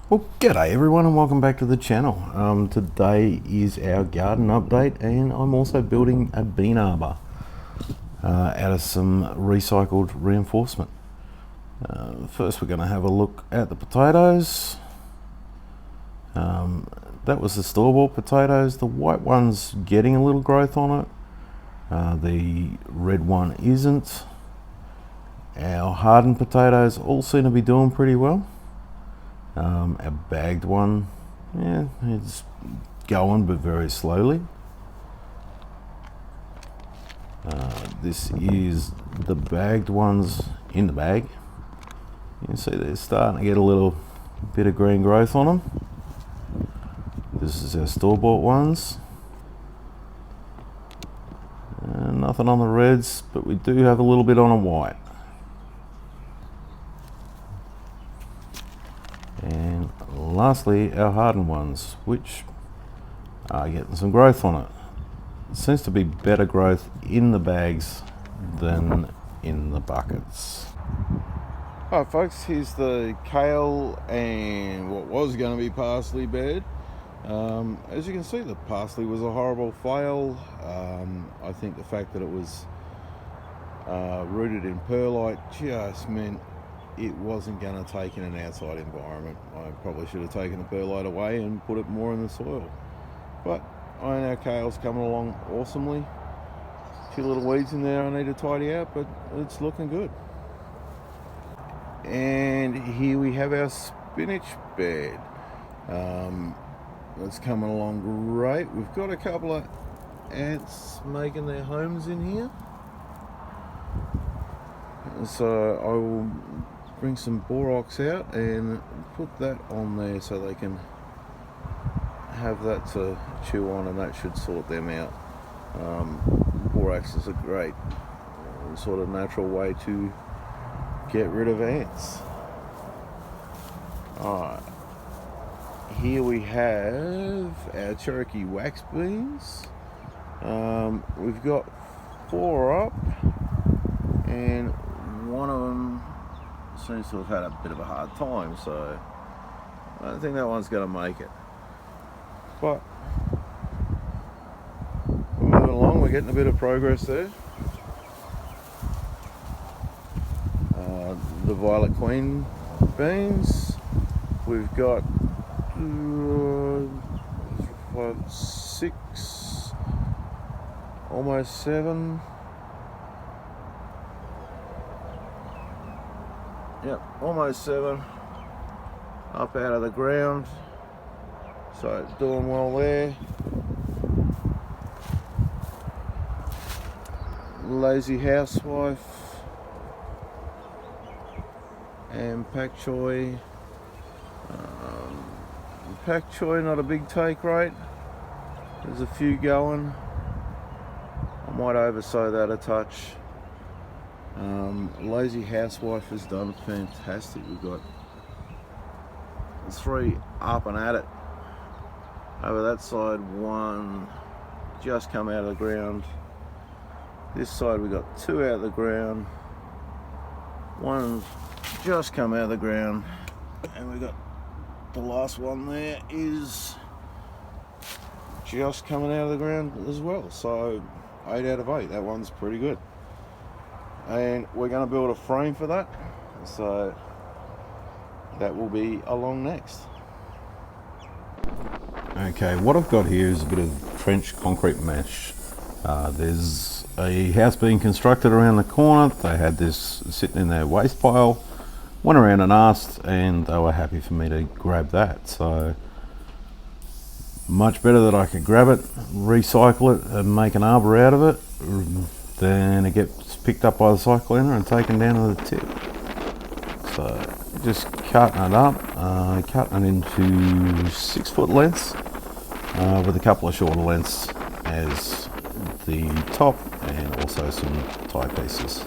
Well, g'day everyone and welcome back to the channel. Today is our garden update and I'm also building a bean arbor out of some recycled reinforcement. First we're going to have a look at the potatoes. That was the store-bought potatoes. The white one's getting a little growth on it. The red one isn't. Our hardened potatoes all seem to be doing pretty well. Our bagged one, yeah, it's going but very slowly. This is the bagged ones in the bag. You can see they're starting to get a little bit of green growth on them. This is our store-bought ones. Nothing on the reds, but we do have a little bit on a white. And lastly, our hardened ones, which are getting some growth on it. It seems to be better growth in the bags than in the buckets. Alright folks, here's the kale and what was going to be parsley bed. As you can see, the parsley was a horrible fail. I think the fact that it was rooted in perlite just meant it wasn't going to take in an outside environment. I probably should have taken the perlite away and put it more in the soil. But our kale's coming along awesomely. A few little weeds in there I need to tidy out, but it's looking good. And here we have our spinach bed. That's coming along great. We've got a couple of ants making their homes in here. So I will bring some borax out and put that on there so they can have that to chew on, and that should sort them out. Borax is a great sort of natural way to get rid of ants. Alright, here we have our Cherokee wax beans. We've got 4 up and one of them seems to have had a bit of a hard time, so I don't think that one's going to make it. But we're moving along, we're getting a bit of progress there. The Violet Queen beans, we've got 5, 6, almost 7. Yep, almost 7 up out of the ground, so it's doing well there. Lazy Housewife and pak choi. Pak choi, not a big take rate. There's a few going. I might oversow that a touch. Lazy Housewife has done fantastic. We've got 3 up and at it. Over that side, 1 just come out of the ground. This side we got 2 out of the ground. 1 just come out of the ground, and we got the last one there is just coming out of the ground as well. So 8 out of 8. That one's pretty good. And we're going to build a frame for that, so that will be along next. Okay, what I've got here is a bit of trench concrete mesh. There's a house being constructed around the corner. They had this sitting in their waste pile. Went around and asked, and they were happy for me to grab that. So much better that I could grab it, recycle it and make an arbor out of it, then it gets picked up by the cyclone and taken down to the tip. So just cutting it up, cutting it into 6-foot lengths with a couple of shorter lengths as the top, and also some tie pieces.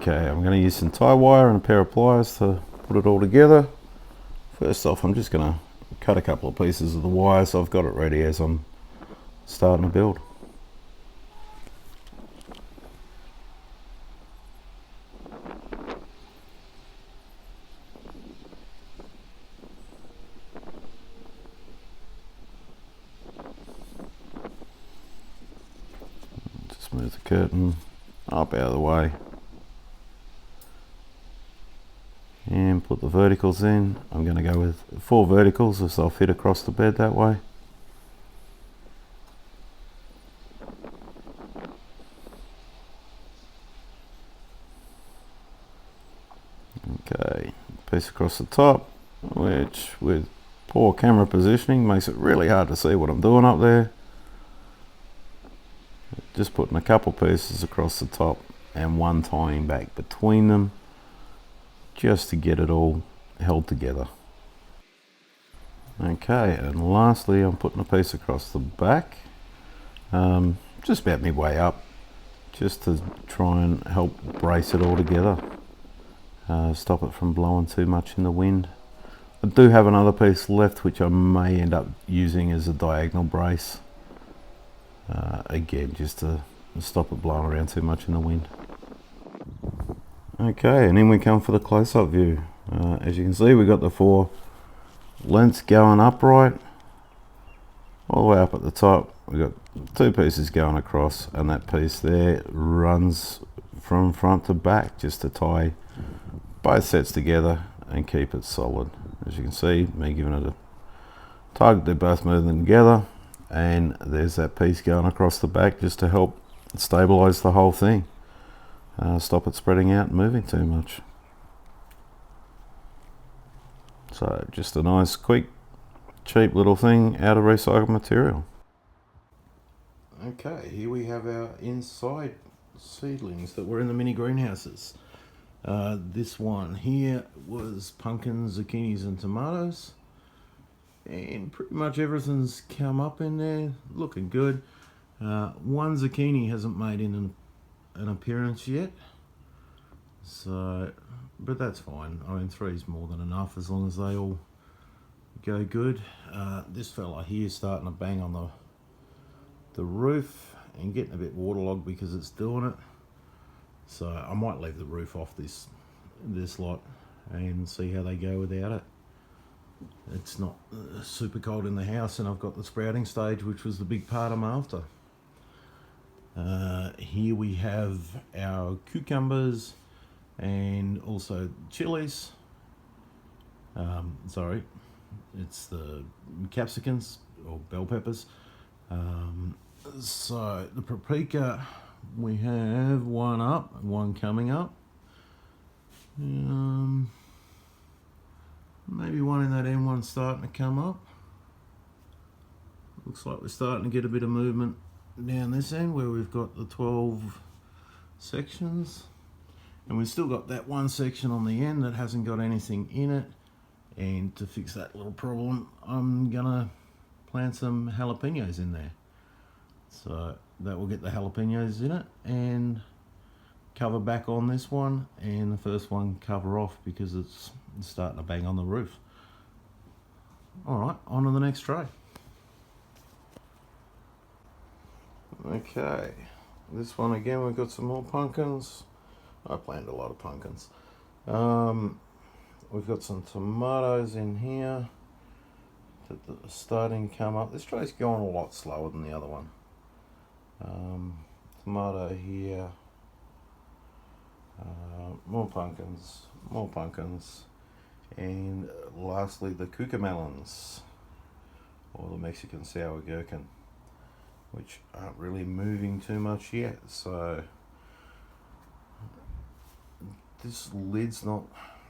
Okay, I'm going to use some tie wire and a pair of pliers to put it all together. First off, I'm just going to cut a couple of pieces of the wire so I've got it ready as I'm starting to build. Just move the curtain up out of the way and put the verticals in. I'm going to go with 4 verticals as they'll fit across the bed that way. Okay, piece across the top, which with poor camera positioning makes it really hard to see what I'm doing up there. Just putting a couple pieces across the top and one tying back between them just to get it all held together. Okay, and lastly I'm putting a piece across the back, just about midway up, just to try and help brace it all together. Stop it from blowing too much in the wind. I do have another piece left which I may end up using as a diagonal brace, again just to stop it blowing around too much in the wind. Okay, and in we come for the close-up view. As you can see, we've got the 4 lengths going upright all the way up at the top. We've got 2 pieces going across, and that piece there runs from front to back just to tie both sets together and keep it solid. As you can see, me giving it a tug, they're both moving together, and there's that piece going across the back just to help stabilize the whole thing, stop it spreading out and moving too much. So just a nice quick cheap little thing out of recycled material. Okay, here we have our inside seedlings that were in the mini greenhouses. This one here was pumpkins, zucchinis and tomatoes, and pretty much everything's come up in there, looking good. One zucchini hasn't made in an appearance yet, so but that's fine. I mean, 3's more than enough as long as they all go good. This fella here is starting to bang on the roof and getting a bit waterlogged because it's doing it. So I might leave the roof off this lot and see how they go without it. It's not super cold in the house, and I've got the sprouting stage, which was the big part I'm after. Here we have our cucumbers and also chilies. Sorry, it's the capsicums or bell peppers. So the paprika, we have one up, one coming up. Maybe one in that end one starting to come up. Looks like we're starting to get a bit of movement down this end where we've got the 12 sections, and we've still got that one section on the end that hasn't got anything in it. And to fix that little problem, I'm gonna plant some jalapenos in there, so that will get the jalapenos in it, and cover back on this one, and the first one cover off because it's starting to bang on the roof. Alright, on to the next tray. Okay, this one again, we've got some more pumpkins. I planted a lot of pumpkins. We've got some tomatoes in here that are starting to come up. This tray's going a lot slower than the other one. Tomato here, more pumpkins, and lastly the cucamelons, or the Mexican sour gherkin, which aren't really moving too much yet. So this lid's not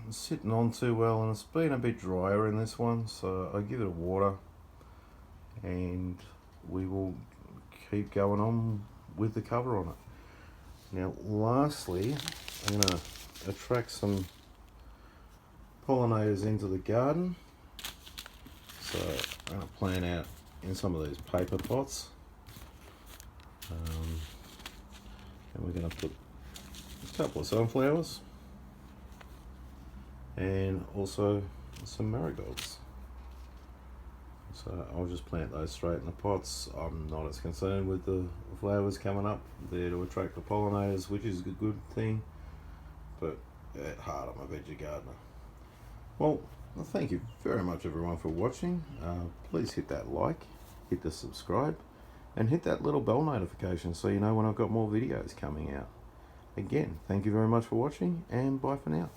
sitting on too well, and it's been a bit drier in this one, so I give it a water and we will keep going on with the cover on it. Now lastly, I'm going to attract some pollinators into the garden, so I'm going to plant out in some of these paper pots, and we're going to put a couple of sunflowers, and also some marigolds. So I'll just plant those straight in the pots. I'm not as concerned with the flowers coming up. They're to attract the pollinators, which is a good thing, but at heart I'm a veggie gardener. Well, thank you very much everyone for watching. Please hit that like, hit the subscribe, and hit that little bell notification so you know when I've got more videos coming out. Again, thank you very much for watching, and bye for now.